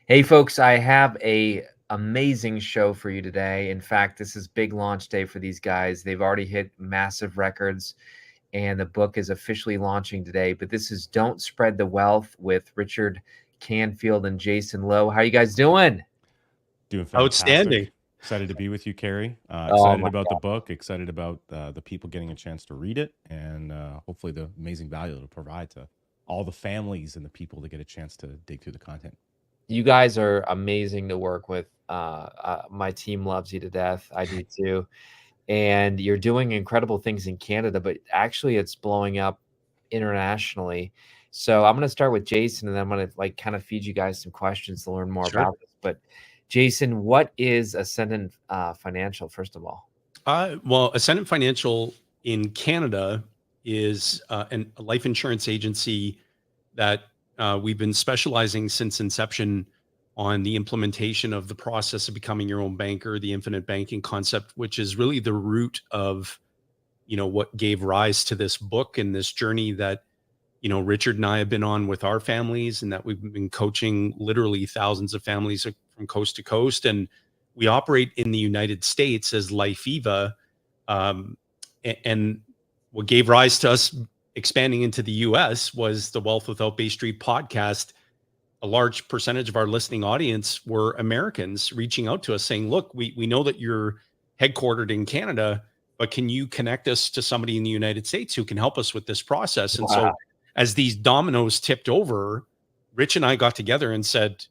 Hey folks, I have a amazing show for you today. In fact, this is big launch day for these guys. They've already hit massive records and the book is officially launching today. But this is Don't Spread the Wealth with Richard Canfield and Jayson Lowe. How you guys doing? Doing Outstanding. fantastic. Excited to be with you, Carrie. Oh Excited my about the God. book. Excited about the people getting a chance to read it, and hopefully the amazing value it'll provide to all the families and the people that get a chance to dig through the content. You guys are amazing to work with. My team loves you to death. I do too. And you're doing incredible things in Canada, but actually it's blowing up internationally. So I'm going to start with Jayson, and then I'm going to kind of feed you guys some questions to learn more Sure. about this. But Jayson, what is Ascendant Financial, first of all? Well, Ascendant Financial in Canada is a life insurance agency that we've been specializing since inception on the implementation of the process of becoming your own banker, the infinite banking concept, which is really the root of, what gave rise to this book and this journey that, Richard and I have been on with our families, and that we've been coaching literally thousands of families from coast to coast. And we operate in the United States as LifeEva. Um, and what gave rise to us expanding into the US was the Wealth Without Bay Street podcast. A large percentage of our listening audience were Americans reaching out to us saying, look, we know that you're headquartered in Canada, but can you connect us to somebody in the United States who can help us with this process? And so Wow. as these dominoes tipped over, Rich and I got together and said,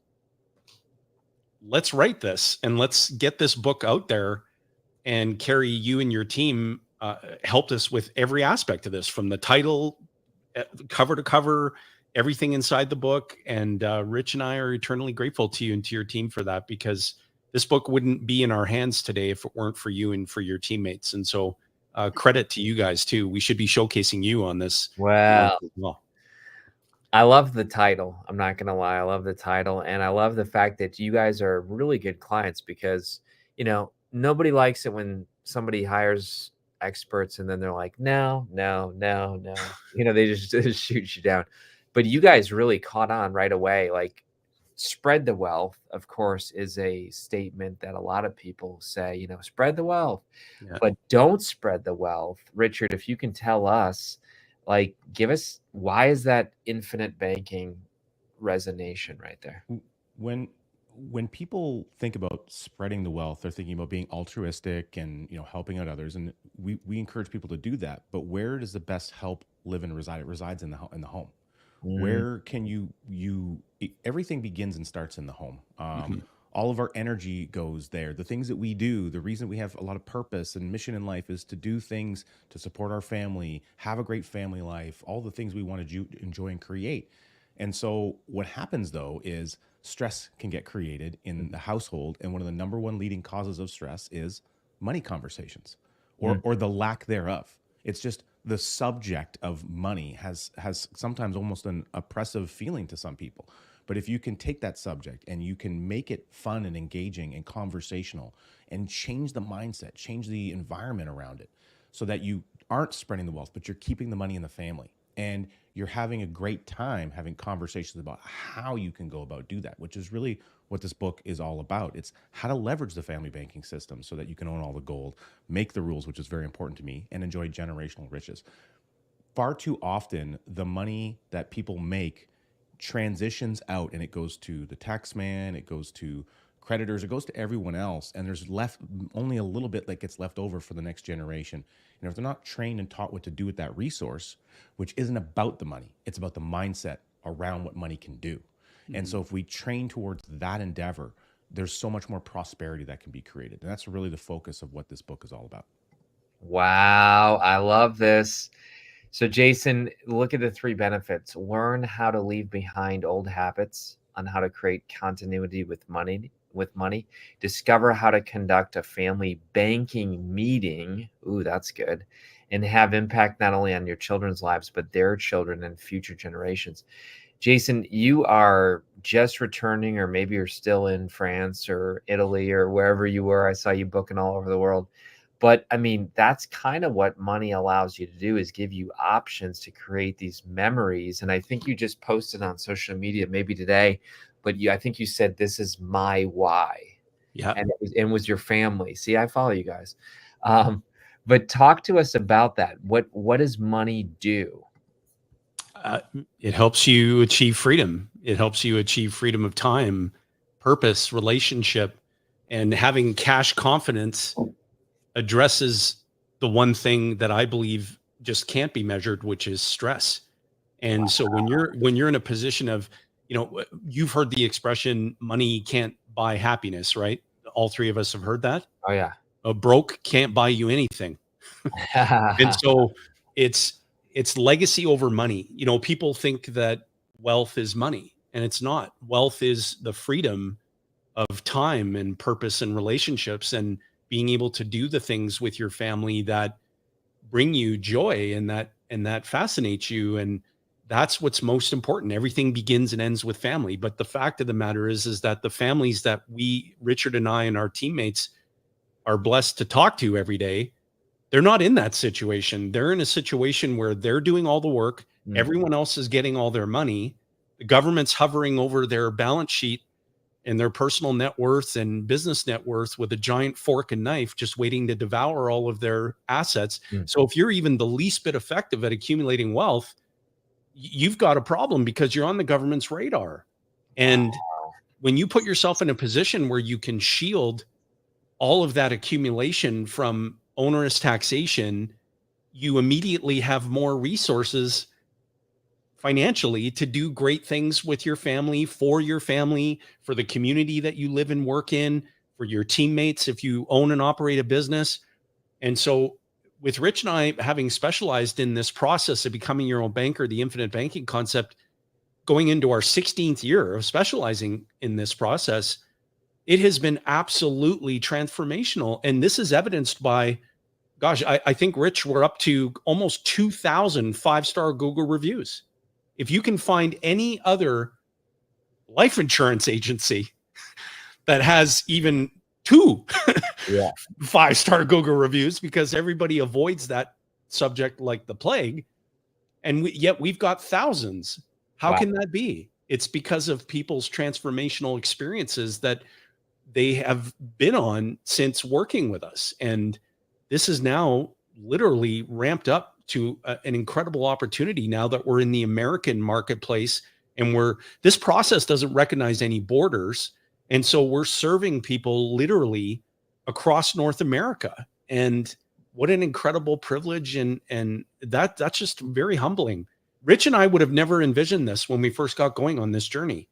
let's write this and let's get this book out there. And Carrie, you and your team helped us with every aspect of this, from the title, cover to cover, everything inside the book. And Rich and I are eternally grateful to you and to your team for that, because this book wouldn't be in our hands today if it weren't for you and for your teammates. And so credit to you guys too. We should be showcasing you on this launch Well, as well. I love the title. I'm not going to lie. I love the title. And I love the fact that you guys are really good clients because, nobody likes it when somebody hires experts and then they're like, no, no, no, no. They just shoot you down. But you guys really caught on right away. Like, spread the wealth, of course, is a statement that a lot of people say, spread the wealth, Yeah. but don't spread the wealth. Richard, if you can tell us, give us, why is that infinite banking resonation right there? When people think about spreading the wealth, they're thinking about being altruistic and helping out others, and we encourage people to do that. But where does the best help live and reside? It resides in the home. Mm, Where can everything begins and starts in the home. Mhm. All of our energy goes there. The things that we do, the reason we have a lot of purpose and mission in life is to do things to support our family, have a great family life, all the things we want to enjoy and create. And so what happens though is stress can get created in the household, and one of the number one leading causes of stress is money conversations, or mm. or the lack thereof. It's just the subject of money has sometimes almost an oppressive feeling to some people. But if you can take that subject and you can make it fun and engaging and conversational and change the mindset, change the environment around it so that you aren't spreading the wealth, but you're keeping the money in the family, and you're having a great time having conversations about how you can go about do that, which is really what this book is all about. It's how to leverage the family banking system so that you can own all the gold, make the rules, which is very important to me, and enjoy generational riches. Far too often, the money that people make transitions out and it goes to the tax man, it goes to creditors, it goes to everyone else, and there's left only a little bit that gets left over for the next generation. And if they're not trained and taught what to do with that resource, which isn't about the money, it's about the mindset around what money can do. And Mhm. so if we train towards that endeavor, there's so much more prosperity that can be created. And that's really the focus of what this book is all about. Wow, I love this. So, Jayson, look at the three benefits. Learn how to leave behind old habits on how to create continuity with money. Discover how to conduct a family banking meeting. Ooh, that's good. And have impact not only on your children's lives, but their children and future generations. Jayson, you are just returning, or maybe you're still in France or Italy or wherever you were. I saw you booking all over the world. But I mean, that's kind of what money allows you to do, is give you options to create these memories. And I think you just posted on social media, maybe today, but I think you said this is my why, Yeah. and it was your family. See, I follow you guys. But talk to us about that. What does money do? It helps you achieve freedom. It helps you achieve freedom of time, purpose, relationship, and having cash confidence addresses the one thing that I believe just can't be measured, which is stress. And so when you're in a position of, you've heard the expression money can't buy happiness, right? All three of us have heard that. Oh yeah. A broke can't buy you anything. And so it's legacy over money. People think that wealth is money, and it's not. Wealth is the freedom of time and purpose and relationships, and being able to do the things with your family that bring you joy and that fascinates you. And that's what's most important. Everything begins and ends with family. But the fact of the matter is that the families that Richard and I and our teammates are blessed to talk to every day, they're not in that situation. They're in a situation where they're doing all the work. Everyone else is getting all their money. The government's hovering over their balance sheet and their personal net worth and business net worth with a giant fork and knife, just waiting to devour all of their assets. So if you're even the least bit effective at accumulating wealth, you've got a problem, because you're on the government's radar. And when you put yourself in a position where you can shield all of that accumulation from onerous taxation, you immediately have more resources financially to do great things with your family, for the community that you live and work in, for your teammates, if you own and operate a business. And so with Rich and I having specialized in this process of becoming your own banker, the infinite banking concept, going into our 16th year of specializing in this process, it has been absolutely transformational. And this is evidenced by, gosh, I think, Rich, we're up to almost 2,000 5-star Google reviews. If you can find any other life insurance agency that has even 2 5-star Google reviews, because everybody avoids that subject like the plague, and yet we've got thousands. How can that be? It's because of people's transformational experiences that they have been on since working with us. And this is now literally ramped up to an incredible opportunity now that we're in the American marketplace, and this process doesn't recognize any borders. And so we're serving people literally across North America. And what an incredible privilege. And that's just very humbling. Rich and I would have never envisioned this when we first got going on this journey.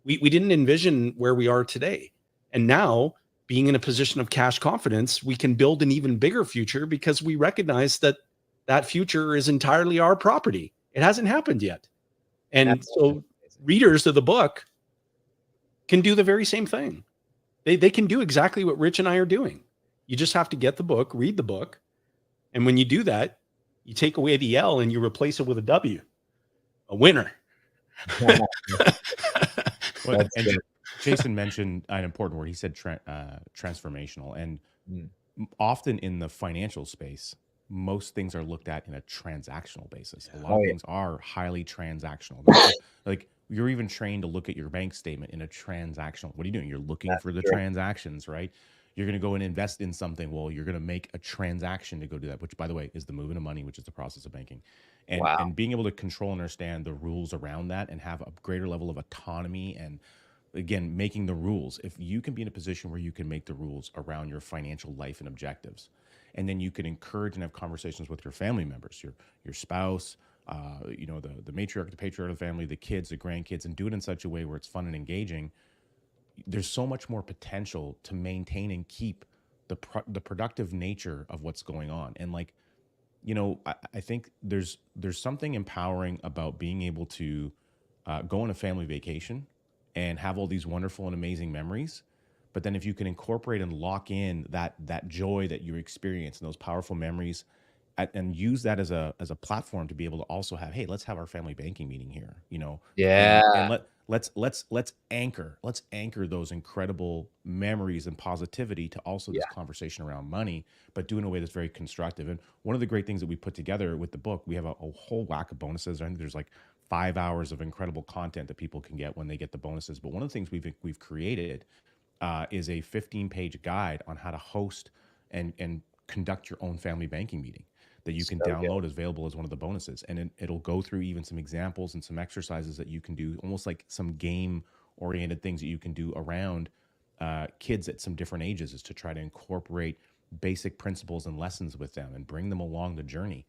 We didn't envision where we are today. And now, being in a position of cash confidence, we can build an even bigger future, because we recognize that future is entirely our property. It hasn't happened yet. And so readers of the book can do the very same thing. They can do exactly what Rich and I are doing. You just have to get the book, read the book. And when you do that, you take away the L and you replace it with a W, a winner. And Jayson mentioned an important word. He said transformational. And often in the financial space, most things are looked at in a transactional basis. A lot of things are highly transactional. Like, you're even trained to look at your bank statement in a transactional. What are you doing? You're looking for the transactions, right? You're going to go and invest in something. Well, you're going to make a transaction to go do that, which, by the way, is the movement of money, which is the process of banking. And being able to control and understand the rules around that and have a greater level of autonomy, and again, making the rules. If you can be in a position where you can make the rules around your financial life and objectives, and then you can encourage and have conversations with your family members, your spouse, the matriarch, the patriarch of the family, the kids, the grandkids, and do it in such a way where it's fun and engaging, there's so much more potential to maintain and keep the productive nature of what's going on. And I think there's something empowering about being able to go on a family vacation and have all these wonderful and amazing memories. But then if you can incorporate and lock in that joy that you experience and those powerful memories, and use that as a platform to be able to also have, hey, let's have our family banking meeting here, and let's anchor those incredible memories and positivity to also this conversation around money, but do in a way that's very constructive. And one of the great things that we put together with the book, we have a whole whack of bonuses. I think there's like 5 hours of incredible content that people can get when they get the bonuses. But one of the things we've created is a 15-page guide on how to host and conduct your own family banking meeting that you can download, as available as one of the bonuses. And it'll go through even some examples and some exercises that you can do, almost like some game-oriented things that you can do around kids at some different ages, is to try to incorporate basic principles and lessons with them and bring them along the journey.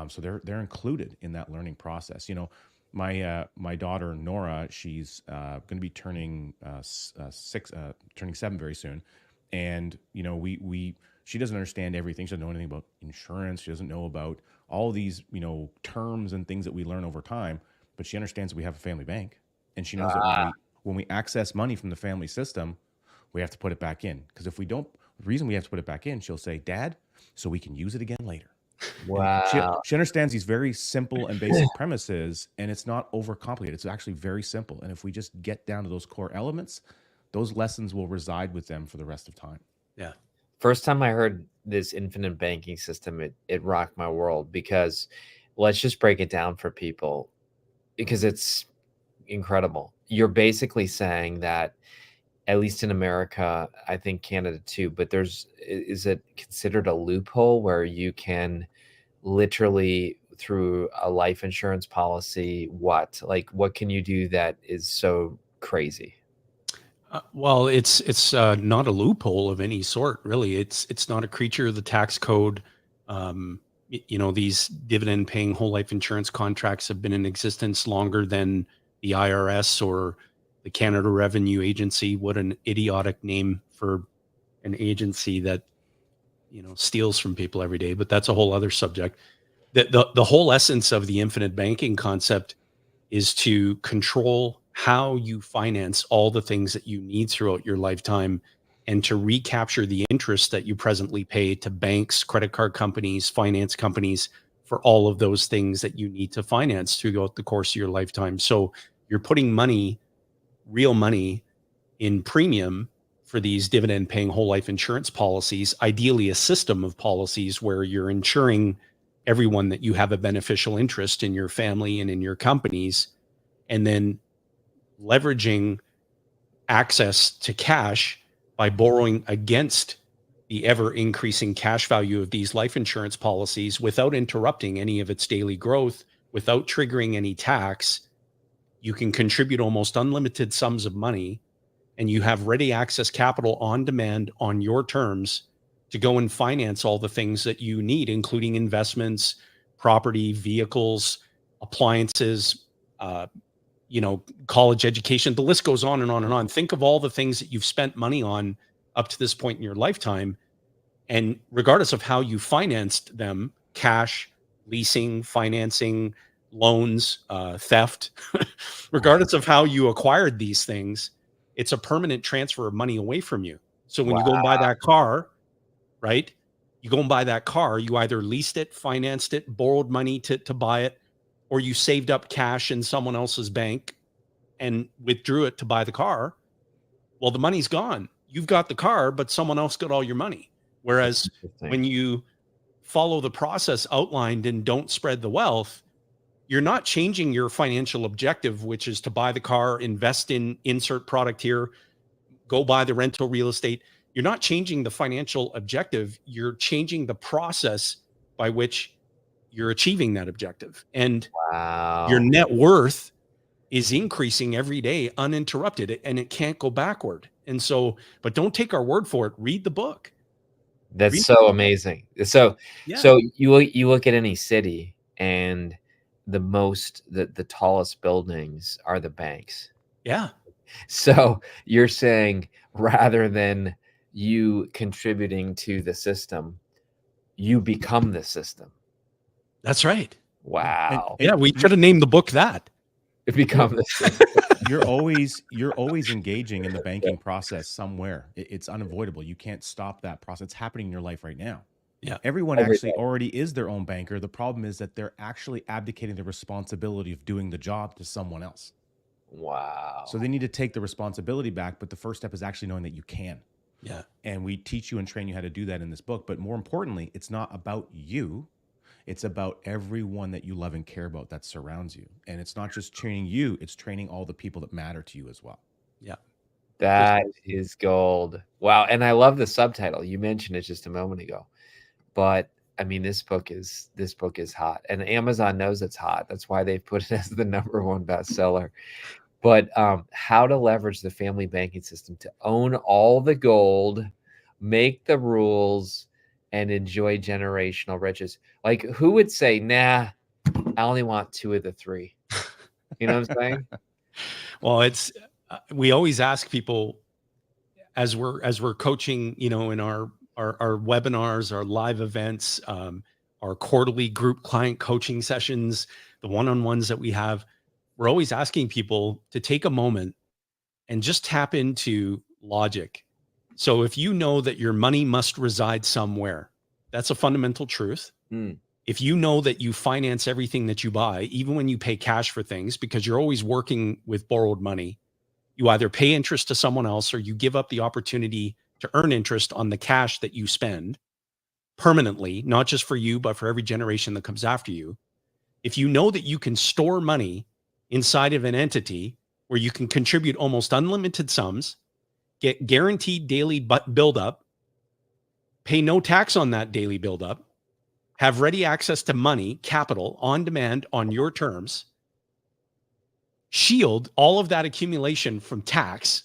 So they're included in that learning process. You know, my daughter Nora, she's going to be turning turning 7 very soon, and you know she doesn't understand everything. She doesn't know anything about insurance. She doesn't know about all these terms and things that we learn over time. But she understands that we have a family bank, and she knows that when we access money from the family system, we have to put it back in. Because if we don't, the reason we have to put it back in, she'll say, "Dad, so we can use it again later." Wow. She understands these very simple and basic premises, and it's not overcomplicated. It's actually very simple. And if we just get down to those core elements, those lessons will reside with them for the rest of time. Yeah. First time I heard this infinite banking system, it rocked my world, because let's just break it down for people, because it's incredible. You're basically saying that, at least in America, I think Canada too, but is it considered a loophole where you can literally, through a life insurance policy, what can you do that is so crazy? Well, it's not a loophole of any sort, really. It's not a creature of the tax code. These dividend-paying whole life insurance contracts have been in existence longer than the IRS or the Canada Revenue Agency. What an idiotic name for an agency that steals from people every day. But that's a whole other subject. The whole essence of the infinite banking concept is to control how you finance all the things that you need throughout your lifetime, and to recapture the interest that you presently pay to banks, credit card companies, finance companies, for all of those things that you need to finance throughout the course of your lifetime. So you're putting money, real money, in premium for these dividend paying whole life insurance policies, ideally a system of policies where you're insuring everyone that you have a beneficial interest in your family and in your companies, and then leveraging access to cash by borrowing against the ever increasing cash value of these life insurance policies without interrupting any of its daily growth, without triggering any tax. You can contribute almost unlimited sums of money, and you have ready access capital on demand on your terms to go and finance all the things that you need, including investments, property, vehicles, appliances, college education. The list goes on and on and on. Think of all the things that you've spent money on up to this point in your lifetime. And regardless of how you financed them, cash, leasing, financing, loans, theft, regardless of how you acquired these things, it's a permanent transfer of money away from you. So when you go and buy that car, right? You go and buy that car, you either leased it, financed it, borrowed money to buy it, or you saved up cash in someone else's bank and withdrew it to buy the car. Well, the money's gone. You've got the car, but someone else got all your money. Whereas when you follow the process outlined and don't spread the wealth, you're not changing your financial objective, which is to buy the car, invest in insert product here, go buy the rental real estate. You're not changing the financial objective. You're changing the process by which you're achieving that objective. And your net worth is increasing every day uninterrupted, and it can't go backward. And so, but don't take our word for it. Read the book. That's so amazing. So you look at any city, and the tallest buildings are the banks. Yeah. So you're saying, rather than you contributing to the system, you become the system. That's right. Wow. Yeah, we should have named the book that. Become the system. You're always engaging in the banking process somewhere. It's unavoidable. You can't stop that process. It's happening in your life right now. Yeah. Everyone actually already is their own banker. The problem is that they're actually abdicating the responsibility of doing the job to someone else. Wow. So they need to take the responsibility back, but the first step is actually knowing that you can. Yeah. And we teach you and train you how to do that in this book. But more importantly, it's not about you. It's about everyone that you love and care about that surrounds you. And it's not just training you, it's training all the people that matter to you as well. Yeah. That is gold. Wow. And I love the subtitle. You mentioned it just a moment ago. But I mean, this book is hot. And Amazon knows it's hot. That's why they've put it as the #1 bestseller. But how to leverage the family banking system to own all the gold, make the rules, and enjoy generational riches. Like, who would say, nah, I only want 2 of the 3? You know what I'm saying? Well, it's we always ask people as we're coaching, you know, in our webinars, our live events, our quarterly group client coaching sessions, the one-on-ones that we have, we're always asking people to take a moment and just tap into logic. So if you know that your money must reside somewhere, that's a fundamental truth. Mm. If you know that you finance everything that you buy, even when you pay cash for things, because you're always working with borrowed money, you either pay interest to someone else or you give up the opportunity to earn interest on the cash that you spend permanently, not just for you, but for every generation that comes after you. If you know that you can store money inside of an entity where you can contribute almost unlimited sums, get guaranteed daily buildup, pay no tax on that daily buildup, have ready access to money, capital on demand on your terms, shield all of that accumulation from tax.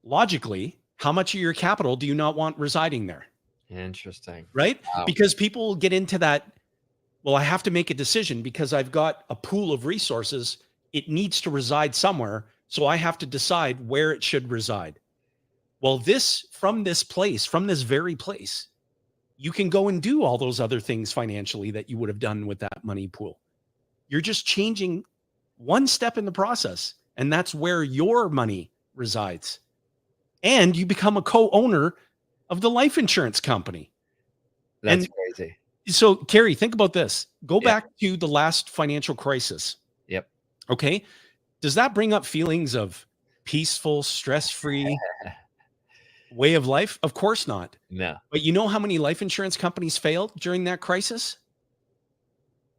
Logically, how much of your capital do you not want residing there? Interesting. Right? Wow. Because people get into that, well, I have to make a decision because I've got a pool of resources. It needs to reside somewhere. So I have to decide where it should reside. Well, from this very place, you can go and do all those other things financially that you would have done with that money pool. You're just changing one step in the process, and that's where your money resides. And you become a co-owner of the life insurance company. That's crazy. So, Carrie, think about this. Go back to the last financial crisis. Yep. Okay. Does that bring up feelings of peaceful, stress-free way of life? Of course not. No. But you know how many life insurance companies failed during that crisis?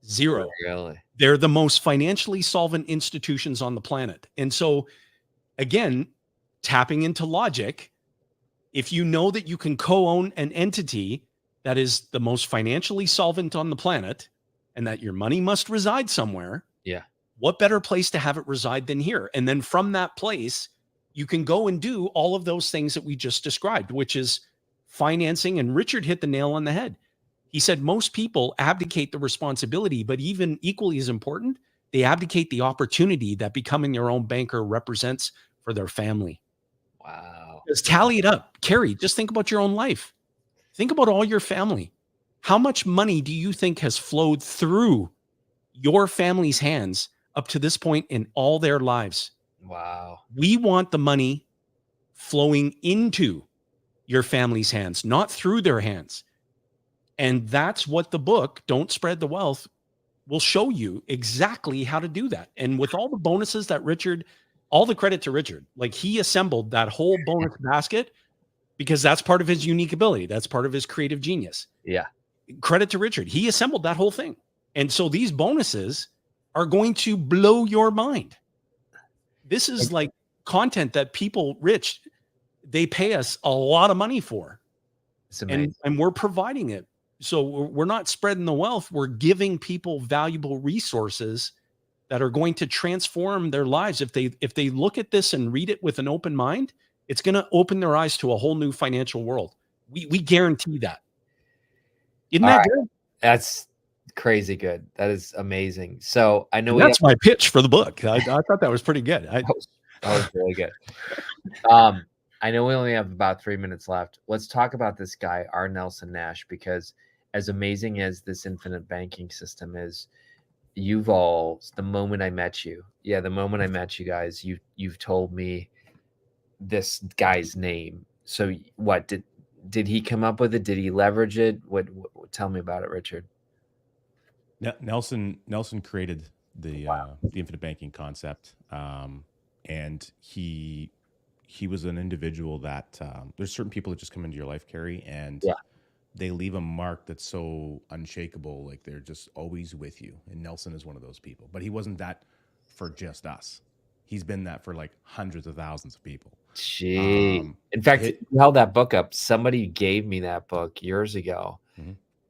0. Really? They're the most financially solvent institutions on the planet. And so, again, tapping into logic, if you know that you can co-own an entity that is the most financially solvent on the planet and that your money must reside somewhere, what better place to have it reside than here? And then from that place, you can go and do all of those things that we just described, which is financing. And Richard hit the nail on the head. He said most people abdicate the responsibility, but even equally as important, they abdicate the opportunity that becoming their own banker represents for their family. Wow. Just tally it up. Carrie, just think about your own life. Think about all your family. How much money do you think has flowed through your family's hands up to this point in all their lives? Wow. We want the money flowing into your family's hands, not through their hands. And that's what the book, Don't Spread the Wealth, will show you exactly how to do that. And with all the bonuses that Richard, all the credit to Richard, like he assembled that whole bonus basket because that's part of his unique ability. That's part of his creative genius. Yeah. Credit to Richard. He assembled that whole thing. And so these bonuses are going to blow your mind. This is like content that people, Rich, they pay us a lot of money for. It's amazing. And we're providing it. So we're not spreading the wealth. We're giving people valuable resources that are going to transform their lives. If they look at this and read it with an open mind, it's going to open their eyes to a whole new financial world. We guarantee that. Isn't that good? That's crazy good. That is amazing. So I know that's my pitch for the book. I thought that was pretty good. That was really good. I know we only have about 3 minutes left. Let's talk about this guy, R. Nelson Nash, because as amazing as this infinite banking system is, the moment I met you, the moment I met you guys, you've told me this guy's name. So what did he come up with it? Did he leverage it? What tell me about it, Richard? Nelson created the infinite banking concept, and he was an individual that there's certain people that just come into your life, Carrie, and they leave a mark that's so unshakable. Like they're just always with you. And Nelson is one of those people. But he wasn't that for just us. He's been that for like hundreds of thousands of people. Gee. In fact, you held that book up. Somebody gave me that book years ago.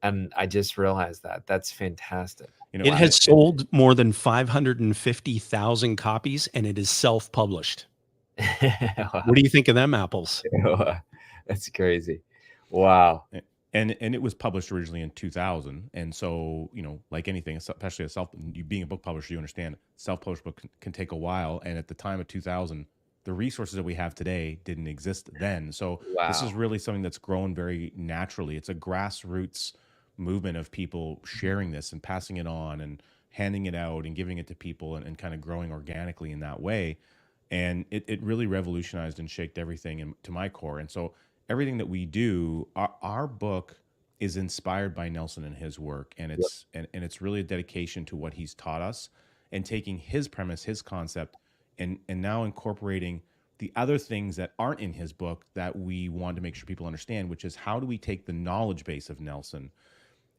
And I just realized that. That's fantastic. You know, it has sold more than 550,000 copies, and it is self-published. What do you think of them apples? That's crazy. Wow. And it was published originally in 2000. And so, you know, like anything, especially you being a book publisher, you understand self-published book can take a while. And at the time of 2000, the resources that we have today didn't exist then. So this is really something that's grown very naturally. It's a grassroots movement of people sharing this and passing it on and handing it out and giving it to people and kind of growing organically in that way. And it really revolutionized and shaped everything to my core. And so everything that we do, our book is inspired by Nelson and his work. And it's and it's really a dedication to what he's taught us and taking his premise, his concept, and now incorporating the other things that aren't in his book that we want to make sure people understand, which is how do we take the knowledge base of Nelson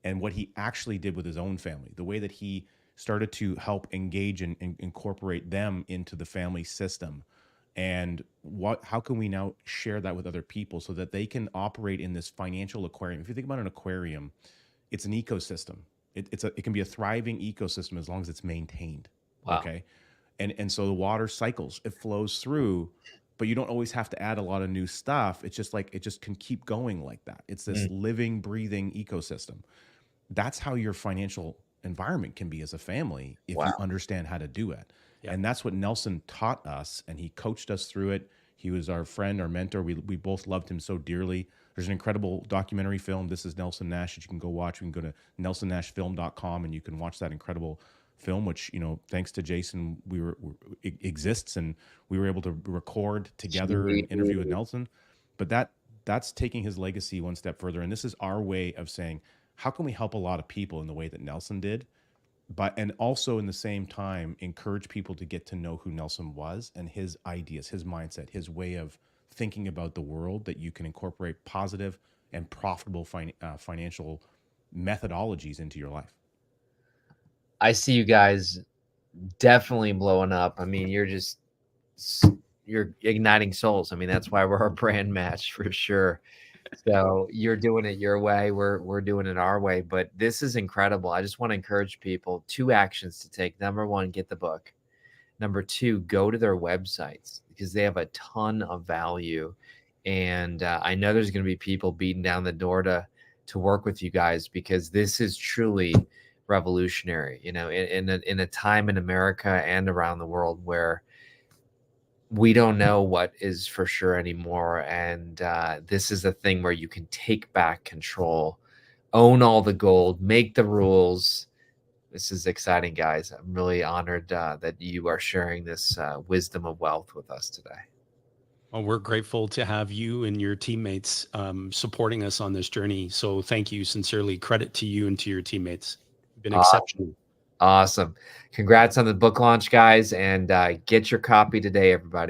and what he actually did with his own family, the way that he started to help engage and incorporate them into the family system. And how can we now share that with other people so that they can operate in this financial aquarium? If you think about an aquarium, it's an ecosystem. It can be a thriving ecosystem as long as it's maintained. Wow. Okay. And so the water cycles, it flows through, but you don't always have to add a lot of new stuff. It's just like, it just can keep going like that. It's this living, breathing ecosystem. That's how your financial environment can be as a family if you understand how to do it. And that's what Nelson taught us, and he coached us through it. He was our friend, our mentor. We both loved him so dearly. There's an incredible documentary film, This is Nelson Nash, that you can go watch. You can go to nelsonnashfilm.com and you can watch that incredible film, which, you know, thanks to Jayson, it exists, and we were able to record together an interview with Nelson. But that's taking his legacy one step further. And this is our way of saying, how can we help a lot of people in the way that Nelson did? And also in the same time, encourage people to get to know who Nelson was and his ideas, his mindset, his way of thinking about the world, that you can incorporate positive and profitable financial methodologies into your life. I see you guys definitely blowing up. I mean, you're igniting souls. I mean, that's why we're a brand match for sure. So you're doing it your way. We're doing it our way. But this is incredible. I just want to encourage people, 2 actions to take. Number 1, get the book. Number 2, go to their websites because they have a ton of value. And I know there's going to be people beating down the door to work with you guys because this is truly revolutionary. You know, in a time in America and around the world where we don't know what is for sure anymore. And this is a thing where you can take back control, own all the gold, make the rules. This is exciting, guys. I'm really honored that you are sharing this wisdom of wealth with us today. Well, we're grateful to have you and your teammates supporting us on this journey. So thank you sincerely. Credit to you and to your teammates. You've been exceptional. Awesome. Congrats on the book launch, guys, and get your copy today, everybody.